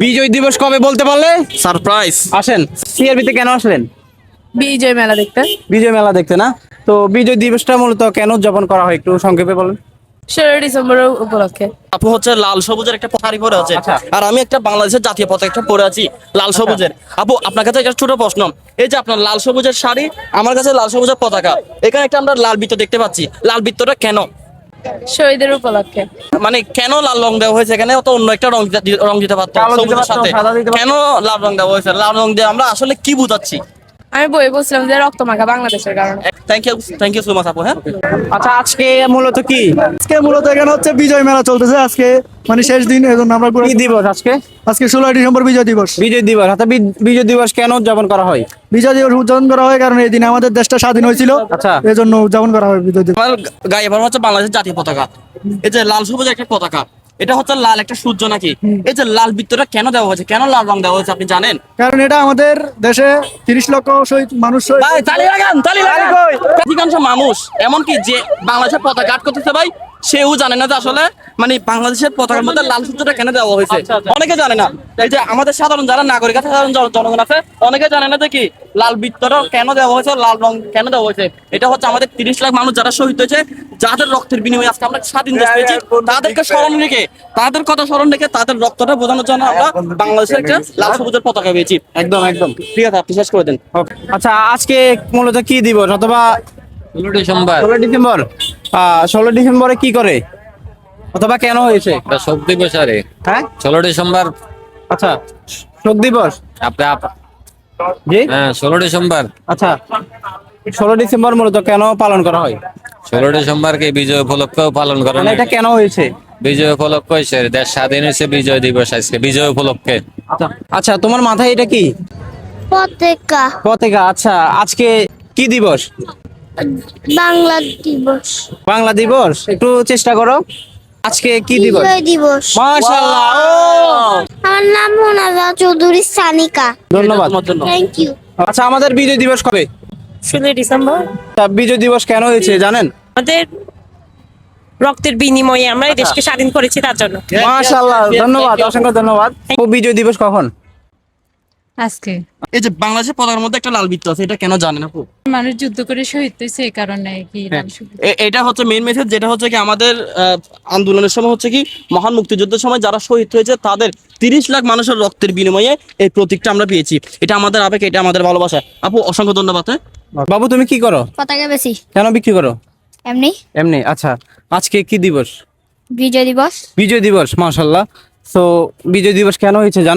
বিজয় দিবস কবে বলতে পারলে? সারপ্রাইজ। আসেন, সিআরবিতে কেন আসলেন? বিজয় মেলা দেখতে। বিজয় মেলা দেখতে না? তো বিজয় দিবসটা মূলত কেন উদযাপন করা হয় একটু সংক্ষেপে বলেন। 16 ডিসেম্বর উপলক্ষে। আপু হচ্ছে লাল সবুজের একটা শাড়ি পরে আছে, আচ্ছা। আর আমি একটা বাংলাদেশের জাতীয় পতাকা পরে আছি লাল সবুজের। আপু আপনার কাছে একটা ছোট প্রশ্ন, এই যে আপনার লাল সবুজের শাড়ি, আমার কাছে লাল সবুজের পতাকা, এখানে একটা আমরা লাল বৃত্ত দেখতে পাচ্ছি, লাল বৃত্তটা কেন? শহীদের উপলক্ষে। মানে কেন লাল রং দেওয়া হয়েছে? এখানে তো অন্য একটা রং দিতে পারতো কালো দিতে সবুজের পারতো, সাথে, সাদা দিতে পারতো। কেন লাল রং দেওয়া হয়েছে? লাল রং দিয়ে আমরা আসলে কি বুঝাচ্ছি? আমি বই বলছিলাম যে রক্ত মাখা বাংলাদেশের কারণে। থ্যাংক ইউ সো মাচ আপু। হ্যাঁ, আচ্ছা, আজকে মূলত কি আজকে মূলত এখানে হচ্ছে বিজয় মেলা চলতেছে আজকে, মানে শেষ দিন, এজন্য আমরা কি দিবস আজকে? আজকে 16 ডিসেম্বর বিজয় দিবস। বিজয় দিবস। আচ্ছা, বিজয় দিবস কেন উদযাপন করা হয়? বিজয় দিবস উদযাপন করা হয় কারণ এই দিনে আমাদের দেশটা স্বাধীন হয়েছিল, আচ্ছা। এজন্য উদযাপন করা হয় বিজয় দিবস। আমার গায়ে পড়া হচ্ছে বাংলাদেশের জাতীয় পতাকা, এই যে লাল সবুজ একটা পতাকা, এটা হচ্ছে লাল একটা সূর্য নাকি? এই যে লাল বৃত্তটা কেন দেওয়া হয়েছে, কেন লাল রং দেওয়া হয়েছে আপনি জানেন? কারণ এটা আমাদের দেশে 30 লক্ষ শহীদ মানুষ শহীদ। ভাই তালি লাগান, তালি লাগান। অধিকাংশ মানুষ এমনকি যে বাংলাদেশের পতাকা আট করতেছে ভাই, সেও জানে না যে আসলে মানে বাংলাদেশের পতাকার মধ্যে লাল সূর্যটা কেন দেওয়া হয়েছে। অনেকে জানে না, এই যে আমাদের সাধারণ যারা নাগরিক আছে, সাধারণ জনগণ আছে, অনেকে জানে না যে কি লাল বৃত্তটা কেন দেওয়া হয়েছে, লাল রং কেন দেওয়া হয়েছে। এটা হচ্ছে আমাদের 30 লাখ মানুষ যারা শহীদ হয়েছে, যাদের রক্তের বিনিময়ে আজকে আমরা স্বাধীন দেশ পেয়েছি, তাদেরকে স্মরণ রেখে, তাদের কথা স্মরণ রেখে, তাদের রক্তটা বোঝানোর জন্য আমরা বাংলাদেশের একটা লাল সবুজের পতাকা পেয়েছি। একদম একদম। ঠিক আছে, আপনি শেষ করে দেন। Okay. আচ্ছা, আজকে মূলত কি দিবস অথবা 16 ডিসেম্বর 16 ডিসেম্বর? 16 ডিসেম্বরে কি করে অথবা কেন হয়েছে? এটা শোক দিবস। আরে হ্যাঁ, 16 ডিসেম্বর আচ্ছা, শোক দিবস। জি, হ্যাঁ 16 ডিসেম্বর। আচ্ছা, 16 ডিসেম্বর মূলত কেন পালন করা হয়? 16 ডিসেম্বরকে বিজয় উপলক্ষেও পালন করে মানে না। এটা কেন হয়েছে? বিজয় উপলক্ষ হয়েছে, দেশ স্বাধীন হয়েছে বিজয় দিবস আজকে, বিজয় উপলক্ষে। আচ্ছা, তোমার মাথায় এটা কি? পতাকা। পতাকা। আচ্ছা, আজকে কি দিবস? বাংলা দিবস। বাংলা দিবস। একটু চেষ্টা করো, আজকে কি দিবস? বিজয় দিবস। মাশাআল্লাহ। আমার নাম মোনাজা চৌধুরী সানিকা। ধন্যবাদ। তোমার জন্য। Thank you. আচ্ছা, আমাদের বিজয় দিবস কবে? 16 ডিসেম্বর। তা বিজয় দিবস কেন হয়েছে জানেন? আমাদের রক্তের বিনিময়ে আমরা এই দেশকে স্বাধীন করেছি তার জন্য। মাশাআল্লাহ, ধন্যবাদ, অসংখ্য ধন্যবাদ। ও, বিজয় দিবস কখন? আজকে এই যে বাংলাদেশের পতাকার মধ্যে একটা লাল বৃত্ত আছে, এটা কেন জানেন আপু? মানুষ যুদ্ধ করে শহীদ হয়েছে এই কারণে কি লাল সবুজ। এটা হচ্ছে মেইন মেসেজ, যেটা হচ্ছে কি আমাদের আন্দোলনের সময় হচ্ছে কি মহান মুক্তিযুদ্ধের সময় যারা শহীদ হয়েছে তাদের 30 লাখ মানুষের রক্তের বিনিময়ে এই প্রতীকটা আমরা পেয়েছি। এটা আমাদের আবেগ, এটা আমাদের ভালোবাসা। আপু অসংখ্য ধন্যবাদ। হ্যাঁ? বাবু, তুমি কি করো? পতাকা বেশি কেন বিক্রি করো? এমনি। এমনি। আচ্ছা, আজকে কি দিবস? বিজয় দিবস। বিজয় দিবস। মাশাআল্লাহ। তো বিজয় দিবস কেন হয়েছে জানো?